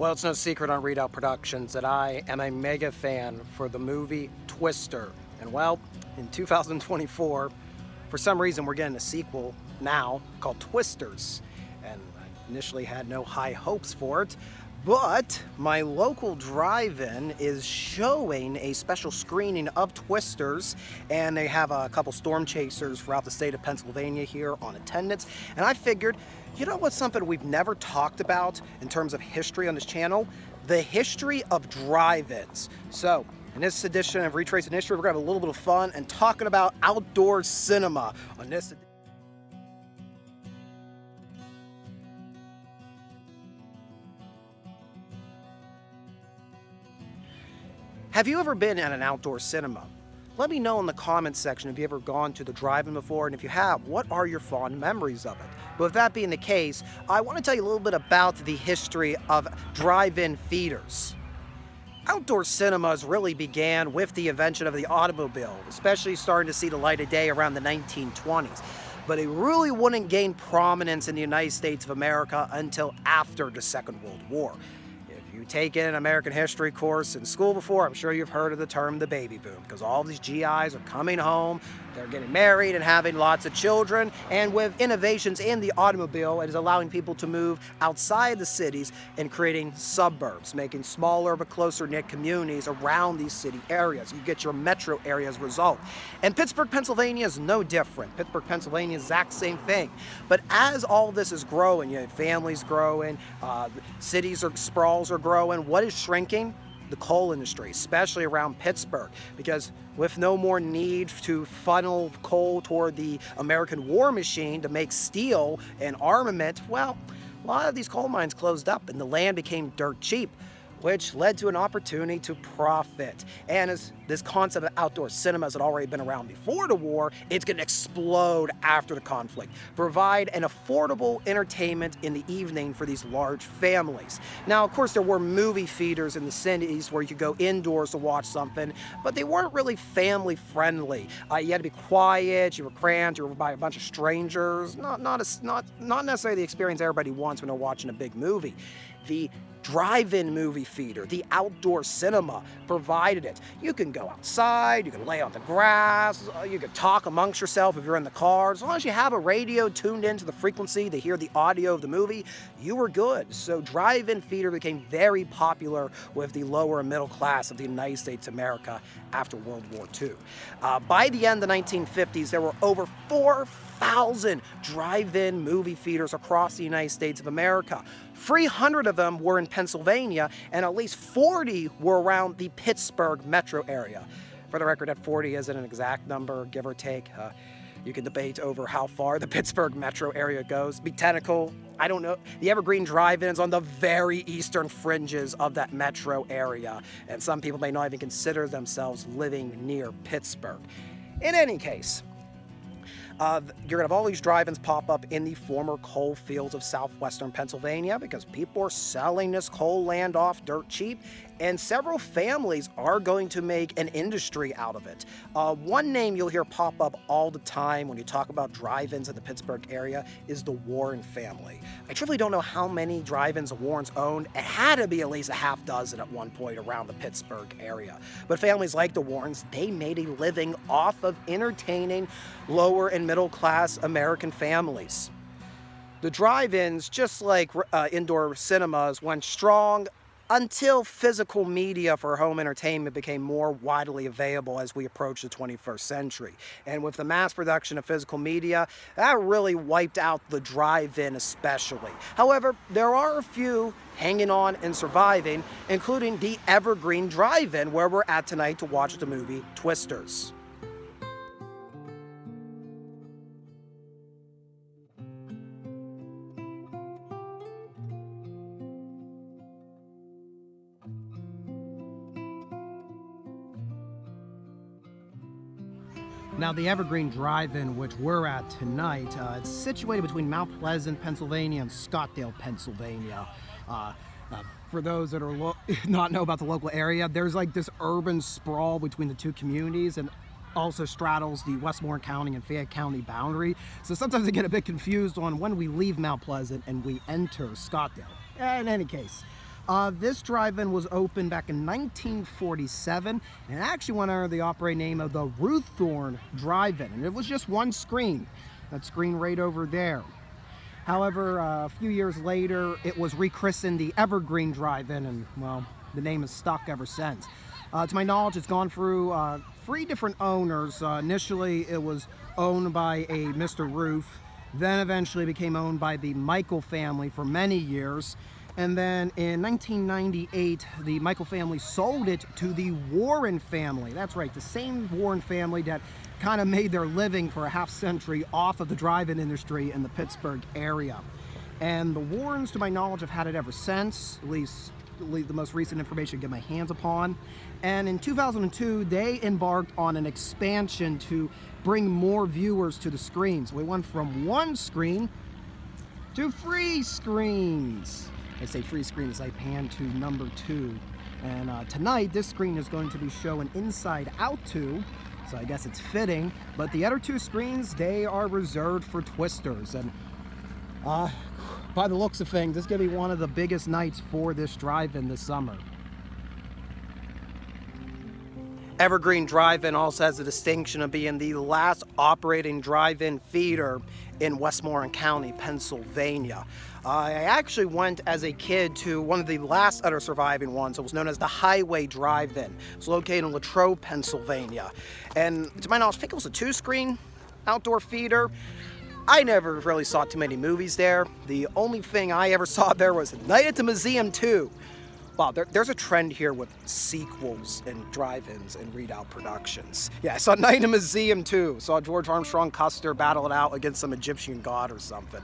Well, it's no secret on Readout Productions that I am a mega fan for the movie Twister. And well, in 2024, for some reason we're getting a sequel now called Twisters. And I initially had no high hopes for it, but my local drive-in is showing a special screening of Twisters, and they have a couple storm chasers throughout the state of Pennsylvania here on attendance. And I figured, you know what's something we've never talked about in terms of history on this channel? The history of drive-ins. So, in this edition of Retracing History, we're going to have a little bit of fun and talking about outdoor cinema on this. Have you ever been at an outdoor cinema? Let me know in the comments section if you've ever gone to the drive-in before, and if you have, what are your fond memories of it? But with that being the case, I want to tell you a little bit about the history of drive-in theaters. Outdoor cinemas really began with the invention of the automobile, especially starting to see the light of day around the 1920s. But it really wouldn't gain prominence in the United States of America until after the Second World War. If you've taken an American history course in school before, I'm sure you've heard of the term the baby boom, because all these GIs are coming home, they're getting married and having lots of children, and with innovations in the automobile, it is allowing people to move outside the cities and creating suburbs, making smaller but closer-knit communities around these city areas. You get your metro area as a result. And Pittsburgh, Pennsylvania is no different. Pittsburgh, Pennsylvania is the exact same thing. But as all this is growing, you know, families growing, cities or sprawls are growing, what is shrinking? The coal industry, especially around Pittsburgh, because with no more need to funnel coal toward the American war machine to make steel and armament, well, a lot of these coal mines closed up and the land became dirt cheap, which led to an opportunity to profit. And as this concept of outdoor cinemas had already been around before the war, it's going to explode after the conflict, provide an affordable entertainment in the evening for these large families. Now, of course, there were movie theaters in the cities where you could go indoors to watch something, but they weren't really family friendly. You had to be quiet, you were cramped, you were by a bunch of strangers, not necessarily the experience everybody wants when they're watching a big movie. The drive-in movie theater, the outdoor cinema, provided it. You can go outside, you can lay on the grass, you can talk amongst yourself if you're in the car. As long as you have a radio tuned into the frequency to hear the audio of the movie, you were good. So drive-in theater became very popular with the lower and middle class of the United States of America after World War II. By the end of the 1950s, there were over 4,000 drive-in movie theaters across the United States of America. 300 of them were in Pennsylvania, and at least 40 were around the Pittsburgh metro area. For the record, that 40 isn't an exact number, give or take. You can debate over how far the Pittsburgh metro area goes. Be technical, I don't know. The Evergreen DriveIn is on the very eastern fringes of that metro area, and some people may not even consider themselves living near Pittsburgh. In any case, you're going to have all these drive-ins pop up in the former coal fields of southwestern Pennsylvania because people are selling this coal land off dirt cheap, and several families are going to make an industry out of it. One name you'll hear pop up all the time when you talk about drive-ins in the Pittsburgh area is the Warren family. I truly don't know how many drive-ins the Warrens owned. It had to be at least a half dozen at one point around the Pittsburgh area. But families like the Warrens, they made a living off of entertaining lower and middle-class American families. The drive-ins, just like indoor cinemas, went strong until physical media for home entertainment became more widely available as we approach the 21st century. And with the mass production of physical media, that really wiped out the drive-in especially. However, there are a few hanging on and surviving, including the Evergreen DriveIn, where we're at tonight to watch the movie Twisters. Now, the Evergreen DriveIn, which we're at tonight, it's situated between Mount Pleasant, Pennsylvania and Scottsdale, Pennsylvania. For those that are not know about the local area, there's like this urban sprawl between the two communities, and also straddles the Westmoreland County and Fayette County boundary. So sometimes I get a bit confused on when we leave Mount Pleasant and we enter Scottsdale. In any case, This drive-in was opened back in 1947, and it actually went under the operating name of the Ruththorne Drive-In, and it was just one screen. That screen right over there. However, a few years later, it was rechristened the Evergreen DriveIn, and, well, the name has stuck ever since. To my knowledge, it's gone through 3 different owners. Initially, it was owned by a Mr. Roof, then eventually became owned by the Michael family for many years. And then in 1998, the Michael family sold it to the Warren family. That's right, the same Warren family that kind of made their living for a half century off of the drive-in industry in the Pittsburgh area. And the Warrens, to my knowledge, have had it ever since, at least the most recent information I get my hands upon. And in 2002, they embarked on an expansion to bring more viewers to the screens. We went from 1 screen to 3 screens. I say 3 screens, I pan to number 2. And tonight, this screen is going to be showing Inside Out 2, so I guess it's fitting. But the other 2 screens, they are reserved for Twisters. And by the looks of things, this is going to be one of the biggest nights for this drive-in this summer. Evergreen DriveIn also has the distinction of being the last operating drive-in theater in Westmoreland County, Pennsylvania. I actually went as a kid to one of the last other surviving ones. It was known as the Highway Drive-In. It's located in Latrobe, Pennsylvania. And to my knowledge, I think it was a 2-screen outdoor theater. I never really saw too many movies there. The only thing I ever saw there was Night at the Museum 2. Wow, there's a trend here with sequels and drive-ins and readout productions. Yeah, I saw Night in the Museum 2. Saw George Armstrong Custer battle it out against some Egyptian god or something.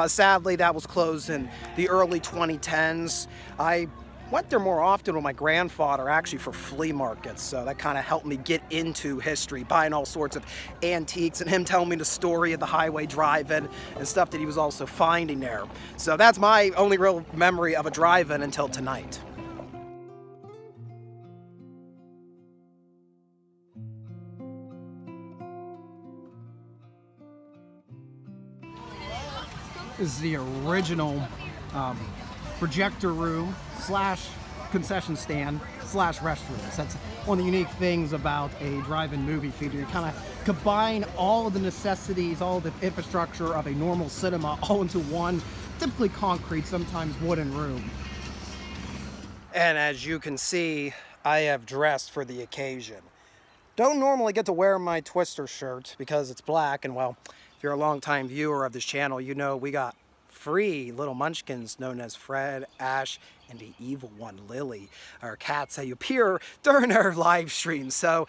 Sadly, that was closed in the early 2010s. I went there more often with my grandfather, actually, for flea markets, so that kind of helped me get into history, buying all sorts of antiques and him telling me the story of the Highway Drive-In and stuff that he was also finding there. So that's my only real memory of a drive-in until tonight. This is the original projector room / concession stand / restrooms. That's one of the unique things about a drive-in movie theater. You kind of combine all of the necessities, all of the infrastructure of a normal cinema all into one, typically concrete, sometimes wooden room. And as you can see, I have dressed for the occasion. Don't normally get to wear my Twister shirt because it's black, and well, if you're a longtime viewer of this channel, you know we got 3 little munchkins known as Fred, Ash, and the evil one, Lily, our cats that appear during our live streams. So,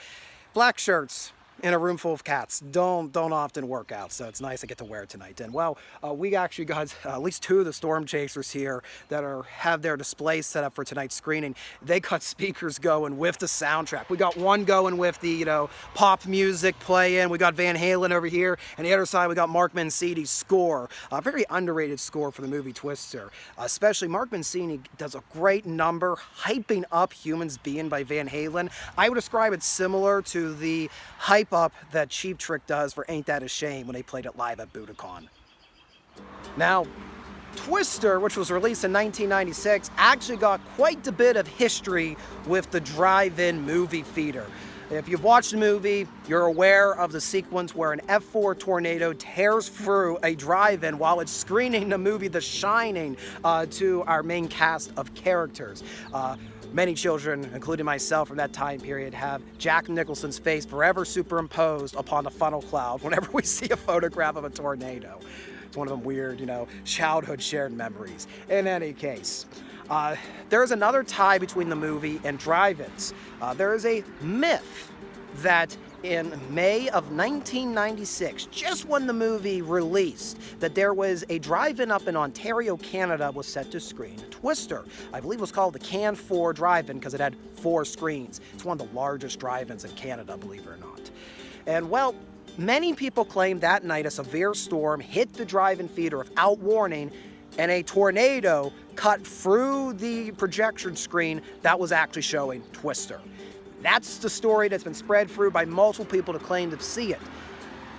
black shirts in a room full of cats don't often work out, so it's nice I get to wear it tonight. And well, we actually got at least 2 of the storm chasers here that have their displays set up for tonight's screening. They got speakers going with the soundtrack. We got one going with the pop music playing. We got Van Halen over here, and the other side we got Mark Mancini's score, a very underrated score for the movie Twister. Especially Mark Mancini does a great number hyping up Humans Being by Van Halen. I would describe it similar to the hype up that Cheap Trick does for Ain't That a Shame when they played it live at Budokan. Now, Twister, which was released in 1996, actually got quite a bit of history with the drive-in movie theater. If you've watched the movie, you're aware of the sequence where an F4 tornado tears through a drive-in while it's screening the movie The Shining to our main cast of characters. Many children, including myself from that time period, have Jack Nicholson's face forever superimposed upon the funnel cloud whenever we see a photograph of a tornado. It's one of them weird, childhood shared memories. In any case, there's another tie between the movie and drive-ins. There is a myth that in May of 1996, just when the movie released, that there was a drive-in up in Ontario, Canada, was set to screen Twister. I believe it was called the Can 4 Drive-In because it had 4 screens. It's one of the largest drive-ins in Canada, believe it or not. And well, many people claim that night a severe storm hit the drive-in theater without warning, and a tornado cut through the projection screen that was actually showing Twister. That's the story that's been spread through by multiple people to claim to see it.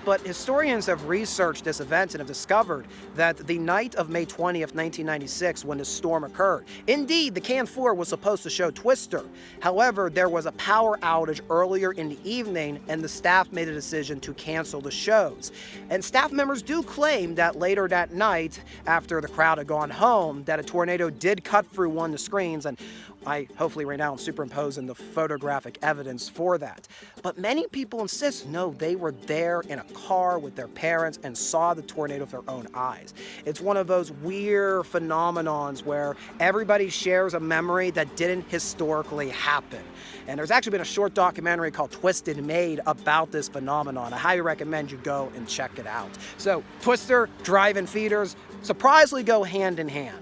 But historians have researched this event and have discovered that the night of May 20th, 1996, when the storm occurred, indeed, the Can 4 was supposed to show Twister. However, there was a power outage earlier in the evening, and the staff made a decision to cancel the shows. And staff members do claim that later that night, after the crowd had gone home, that a tornado did cut through one of the screens, and I hopefully right now am superimposing the photographic evidence for that. But many people insist, no, they were there in a car with their parents and saw the tornado with their own eyes. It's one of those weird phenomenons where everybody shares a memory that didn't historically happen. And there's actually been a short documentary called Twisted made about this phenomenon. I highly recommend you go and check it out. So Twister, drive-in feeders, surprisingly go hand in hand.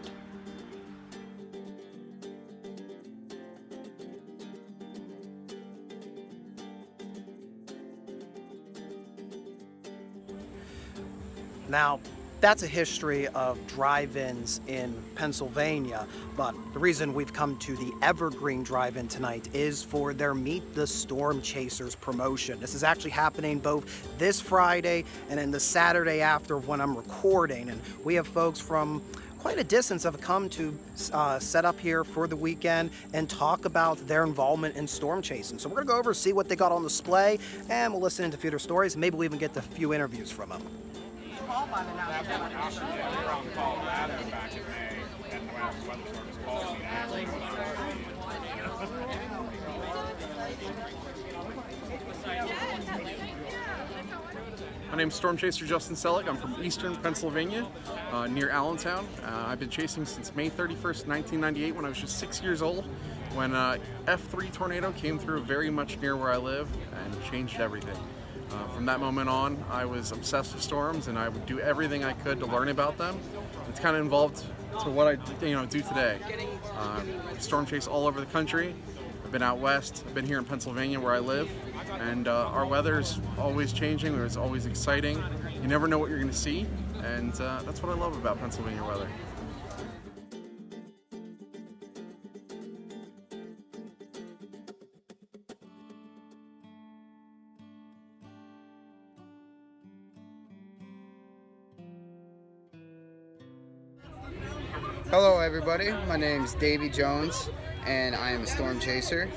Now, that's a history of drive-ins in Pennsylvania, but the reason we've come to the Evergreen Drive-In tonight is for their Meet the Storm Chasers promotion. This is actually happening both this Friday and then the Saturday after when I'm recording, and we have folks from quite a distance have come to set up here for the weekend and talk about their involvement in storm chasing. So we're gonna go over and see what they got on display, and we'll listen into future stories. Maybe we'll even get a few interviews from them. My name's Storm Chaser Justin Selig. I'm from eastern Pennsylvania, near Allentown. I've been chasing since May 31st, 1998, when I was just 6 years old, when F3 tornado came through very much near where I live and changed everything. From that moment on, I was obsessed with storms, and I would do everything I could to learn about them. It's kind of involved to what I do today. Storm chase all over the country. I've been out west. I've been here in Pennsylvania where I live, and our weather's always changing. It's always exciting. You never know what you're going to see, and that's what I love about Pennsylvania weather. Hello everybody, my name is Davey Jones and I am a storm chaser.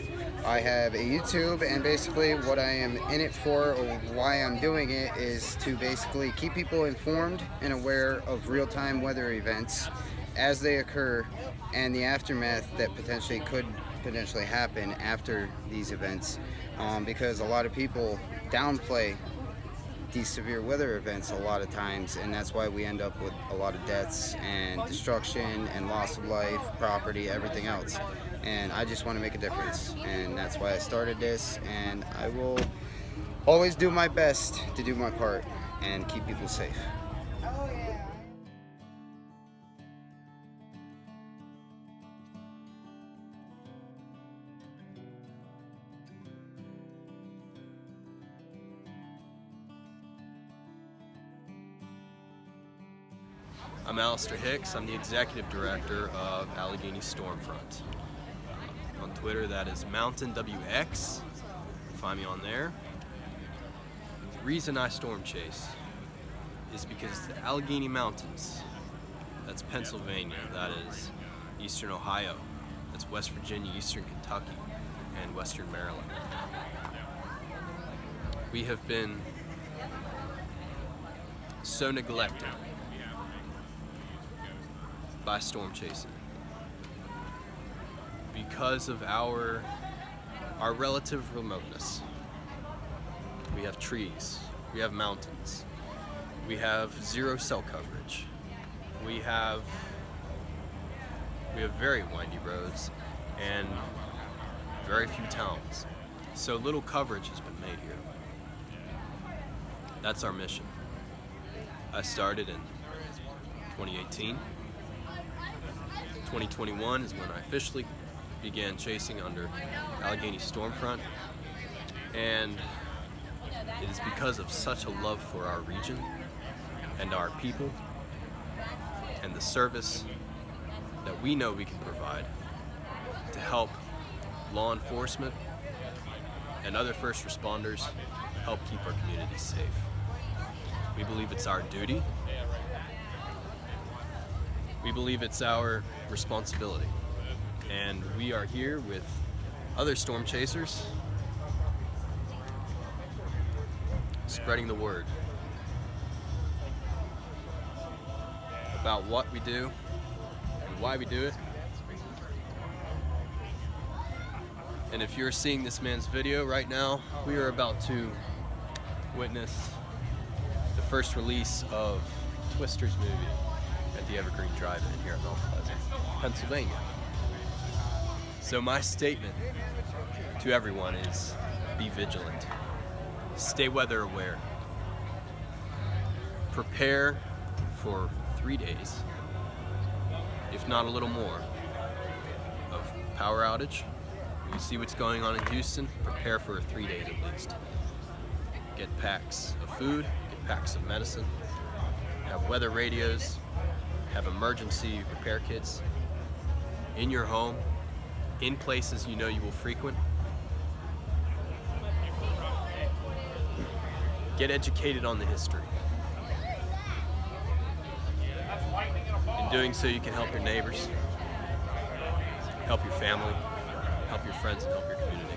I have a YouTube, and basically what I am in it for, or why I'm doing it, is to basically keep people informed and aware of real-time weather events as they occur and the aftermath that could potentially happen after these events, because a lot of people downplay these severe weather events a lot of times, and that's why we end up with a lot of deaths and destruction and loss of life, property, everything else. And I just want to make a difference, and that's why I started this, and I will always do my best to do my part and keep people safe. I'm Alistair Hicks. I'm the Executive Director of Allegheny Stormfront. On Twitter, that is MountainWX. Find me on there. The reason I storm chase is because the Allegheny Mountains, that's Pennsylvania, that is Eastern Ohio, that's West Virginia, Eastern Kentucky, and Western Maryland. We have been so neglected by storm chasing because of our relative remoteness. We have trees, we have mountains, we have zero cell coverage, we have very windy roads and very few towns, so little coverage has been made here. That's our mission. I started in 2018. 2021 is when I officially began chasing under Allegheny Stormfront, and it is because of such a love for our region and our people and the service that we know we can provide to help law enforcement and other first responders help keep our communities safe. We believe it's our duty. We believe it's our responsibility. And we are here with other storm chasers, spreading the word about what we do and why we do it. And if you're seeing this man's video right now, we are about to witness the first release of Twister's movie at the Evergreen DriveIn here at Mount Pleasant, Pennsylvania. So my statement to everyone is be vigilant, stay weather aware, prepare for 3 days, if not a little more, of power outage. You see what's going on in Houston, prepare for 3 days at least. Get packs of food, get packs of medicine, have weather radios, have emergency repair kits in your home, in places you know you will frequent. Get educated on the history. In doing so, you can help your neighbors, help your family, help your friends, and help your community.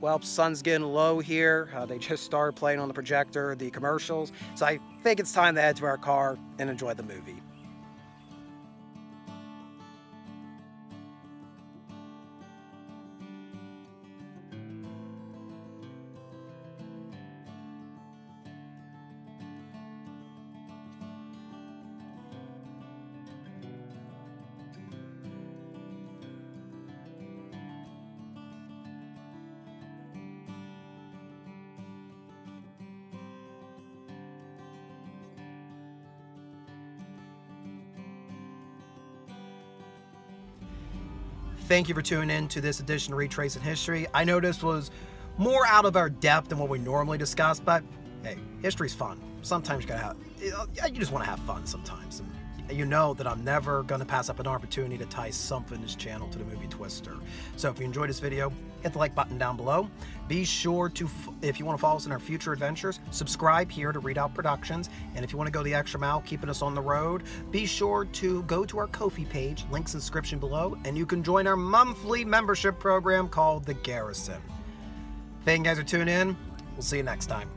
Well, sun's getting low here. They just started playing on the projector, the commercials. So I think it's time to head to our car and enjoy the movie. Thank you for tuning in to this edition of Retracing History. I know this was more out of our depth than what we normally discuss, but hey, history's fun. Sometimes you gotta have, you just want to have fun sometimes. And you know that I'm never gonna pass up an opportunity to tie something in this channel to the movie Twister. So if you enjoyed this video, hit the like button down below. Be sure to, if you want to follow us in our future adventures, subscribe here to Readout Productions. And if you want to go the extra mile, keeping us on the road, be sure to go to our Ko-fi page, links in the description below, and you can join our monthly membership program called The Garrison. Thank you guys for tuning in. We'll see you next time.